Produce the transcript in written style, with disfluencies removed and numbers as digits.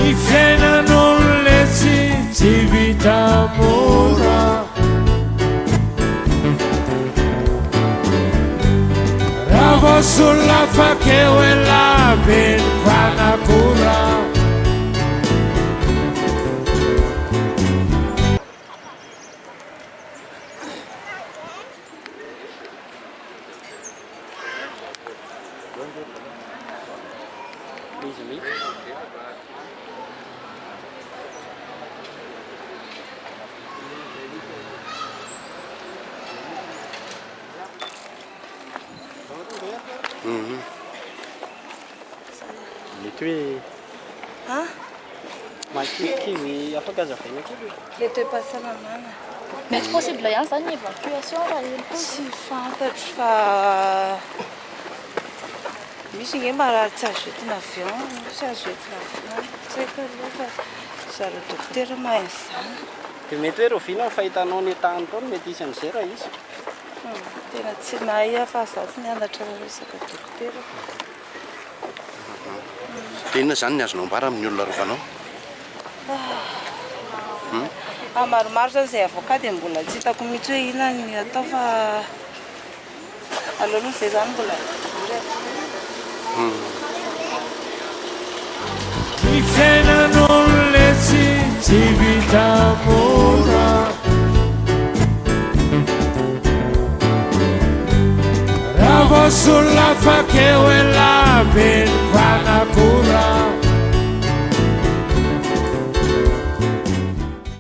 Ny fiainan'olona tsy vita mora raha voasolona fakeo elabeny mpanakora mety hoe makikivy afaka azavaina kely le toe-pahasalamana mety possible ihany zany ny évacuation raha elo tsy fantatro fa misy nge mba raha tsy azo entina avion misy azo entina avion tsy haiko aloha fa zareo dokotera mahay an'izany dia mety hoe rovina ny fahitanao ny tany taony mety isy an'izay raha izy tena tsy mahay fa zaho tsy nianatra resaka dokotera dia inona zany ny azonao ambara amin'ny olona rovanao maromaro zany izay avocat dia mbola tsy hitako mihitsy hoe inona ny atao fa aloha izay zany mbola ny fiainan'olona tsy vita mora raha voasolona fakeo elabeny mpanakora